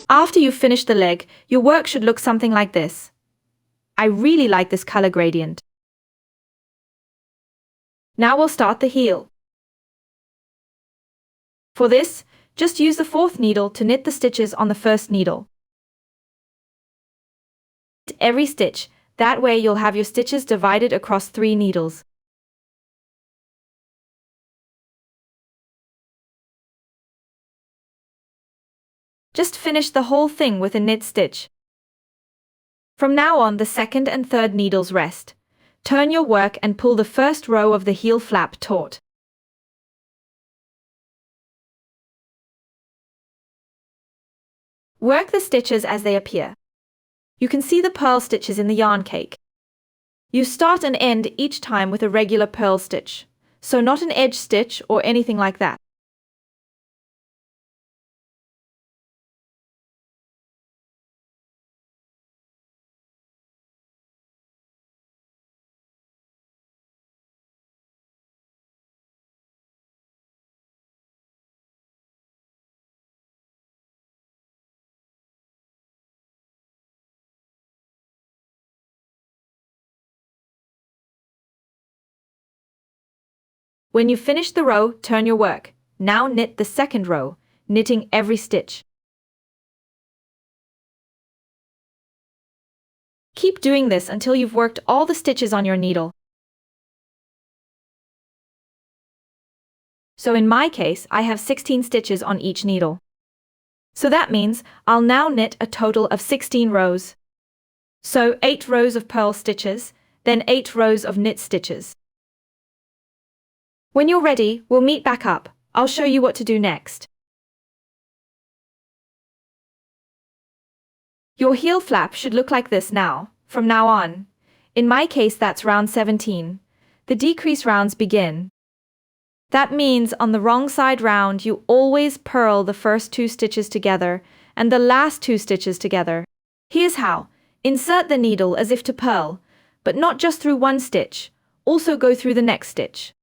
After you've finished the leg, your work should look something like this. I really like this color gradient. Now we'll start the heel. For this, just use the fourth needle to knit the stitches on the first needle. Every stitch, that way you'll have your stitches divided across 3 needles. Just finish the whole thing with a knit stitch. From now on, the second and third needles rest. Turn your work and pull the first row of the heel flap taut. Work the stitches as they appear. You can see the purl stitches in the yarn cake. You start and end each time with a regular purl stitch, so not an edge stitch or anything like that. When you finish the row, turn your work. Now knit the second row, knitting every stitch. Keep doing this until you've worked all the stitches on your needle. So in my case, I have 16 stitches on each needle. So that means I'll now knit a total of 16 rows. So 8 rows of purl stitches, then 8 rows of knit stitches. When you're ready, we'll meet back up. I'll show you what to do next. Your heel flap should look like this now, from now on. In my case, that's round 17. The decrease rounds begin. That means on the wrong side round, you always purl the first 2 stitches together and the last 2 stitches together. Here's how. Insert the needle as if to purl, but not just through one stitch. Also go through the next stitch.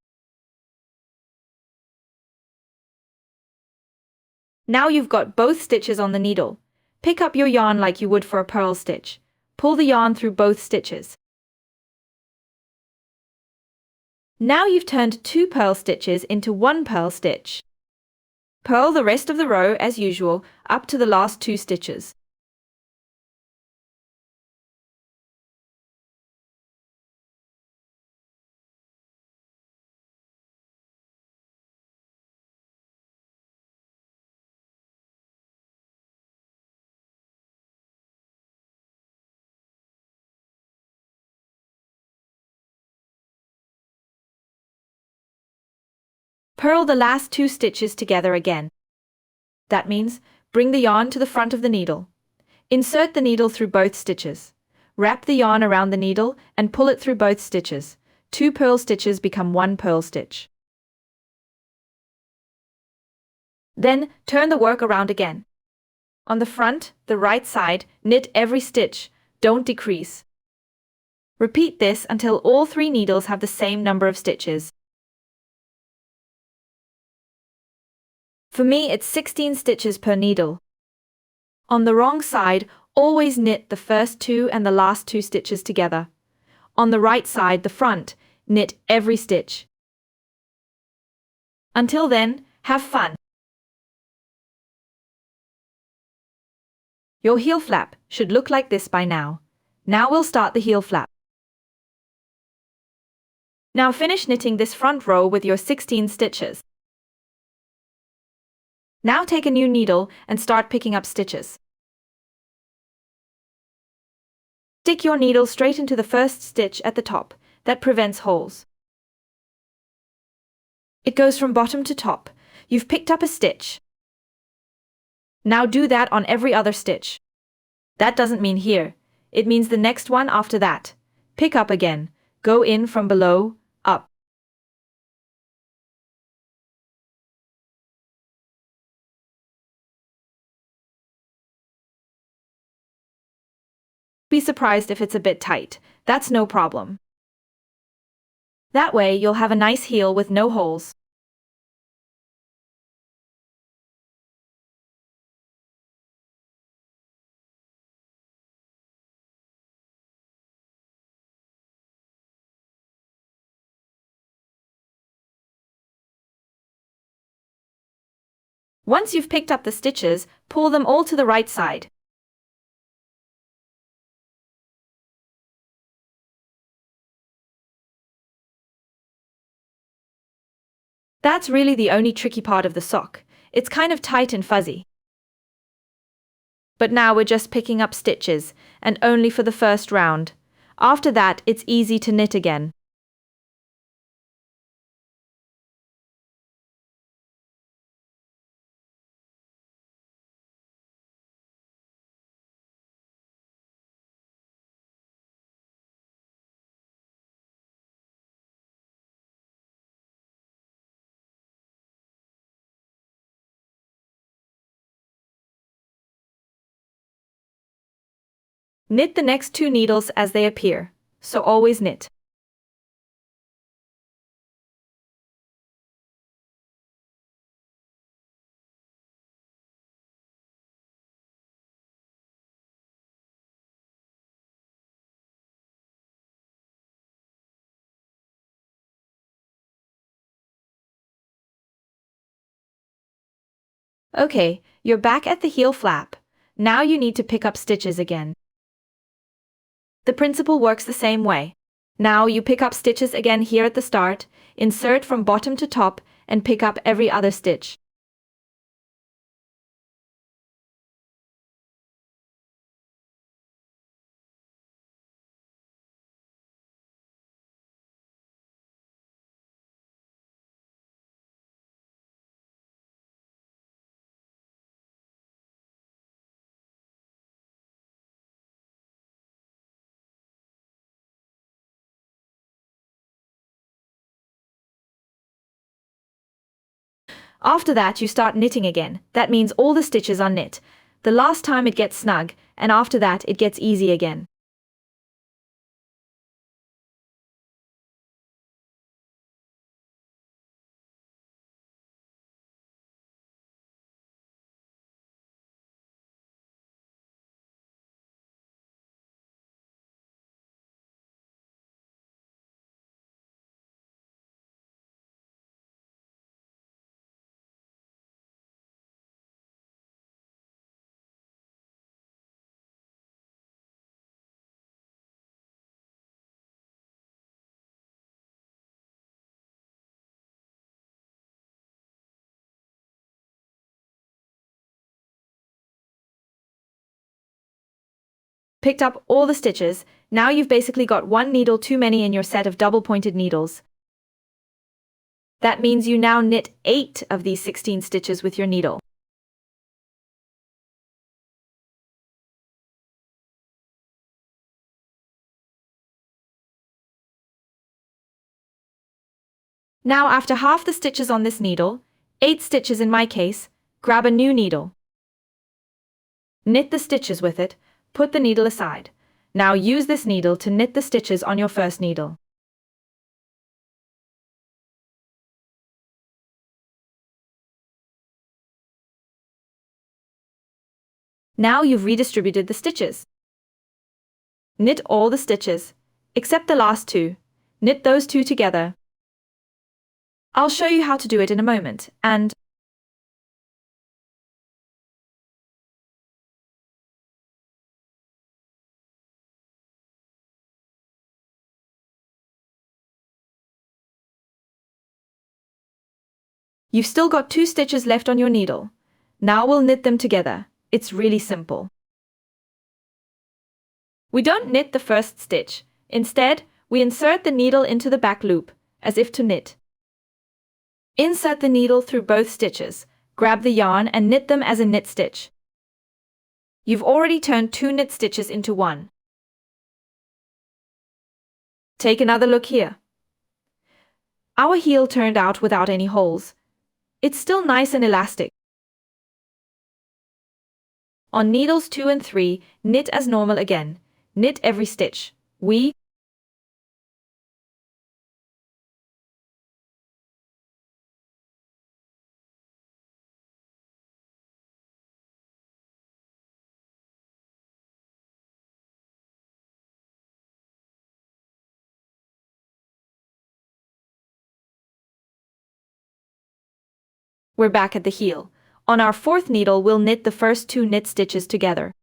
Now you've got both stitches on the needle. Pick up your yarn like you would for a purl stitch. Pull the yarn through both stitches. Now you've turned 2 purl stitches into 1 purl stitch. Purl the rest of the row as usual, up to the last 2 stitches. Purl the last 2 stitches together again. That means, bring the yarn to the front of the needle. Insert the needle through both stitches. Wrap the yarn around the needle and pull it through both stitches. 2 purl stitches become 1 purl stitch. Then, turn the work around again. On the front, the right side, knit every stitch, don't decrease. Repeat this until all 3 needles have the same number of stitches. For me, it's 16 stitches per needle. On the wrong side, always knit the first 2 and the last 2 stitches together. On the right side, the front, knit every stitch. Until then, have fun. Your heel flap should look like this by now. Now we'll start the heel flap. Now finish knitting this front row with your 16 stitches. Now take a new needle and start picking up stitches. Stick your needle straight into the first stitch at the top. That prevents holes. It goes from bottom to top. You've picked up a stitch. Now do that on every other stitch. That doesn't mean here. It means the next one after that. Pick up again. Go in from below, up. Be surprised if it's a bit tight. That's no problem. That way you'll have a nice heel with no holes. Once you've picked up the stitches, pull them all to the right side. That's really the only tricky part of the sock. It's kind of tight and fuzzy. But now we're just picking up stitches, and only for the first round. After that, it's easy to knit again. Knit the next 2 needles as they appear, so always knit. Okay, you're back at the heel flap. Now you need to pick up stitches again. The principle works the same way. Now you pick up stitches again here at the start, insert from bottom to top, and pick up every other stitch. After that, you start knitting again. That means all the stitches are knit. The last time it gets snug, and after that it gets easy again. Picked up all the stitches, now you've basically got 1 needle too many in your set of double-pointed needles. That means you now knit 8 of these 16 stitches with your needle. Now after half the stitches on this needle, 8 stitches in my case, grab a new needle. Knit the stitches with it, put the needle aside. Now use this needle to knit the stitches on your first needle. Now you've redistributed the stitches. Knit all the stitches, except the last 2. Knit those 2 together. I'll show you how to do it in a moment, and you've still got 2 stitches left on your needle. Now we'll knit them together. It's really simple. We don't knit the first stitch. Instead, we insert the needle into the back loop, as if to knit. Insert the needle through both stitches, grab the yarn and knit them as a knit stitch. You've already turned 2 knit stitches into 1. Take another look here. Our heel turned out without any holes. It's still nice and elastic. On needles 2 and 3, knit as normal again. Knit every stitch. We're back at the heel. On our fourth needle, we'll knit the first 2 knit stitches together.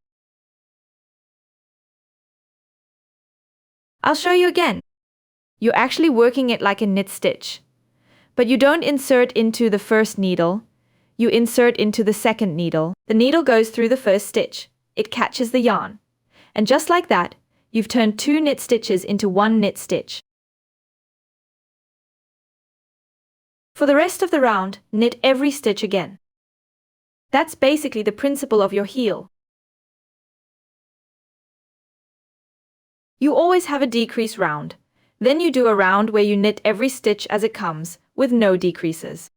I'll show you again. You're actually working it like a knit stitch. But you don't insert into the first needle, you insert into the second needle. The needle goes through the first stitch. It catches the yarn. And just like that, you've turned 2 knit stitches into 1 knit stitch. For the rest of the round, knit every stitch again. That's basically the principle of your heel. You always have a decrease round. Then you do a round where you knit every stitch as it comes, with no decreases.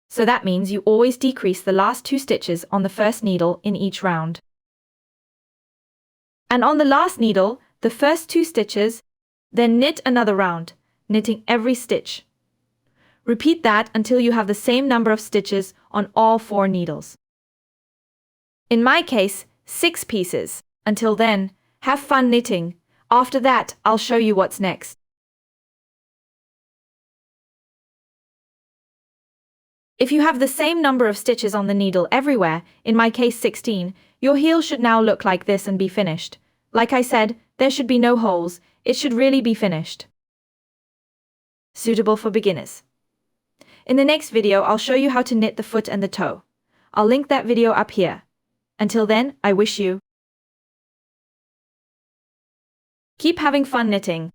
So that means you always decrease the last 2 stitches on the first needle in each round. And on the last needle, the first 2 stitches, then knit another round, knitting every stitch. Repeat that until you have the same number of stitches on all 4 needles. In my case, 6 pieces. Until then, have fun knitting. After that, I'll show you what's next. If you have the same number of stitches on the needle everywhere, in my case 16, your heel should now look like this and be finished. Like I said, there should be no holes, it should really be finished. Suitable for beginners. In the next video, I'll show you how to knit the foot and the toe. I'll link that video up here. Until then, I wish you keep having fun knitting.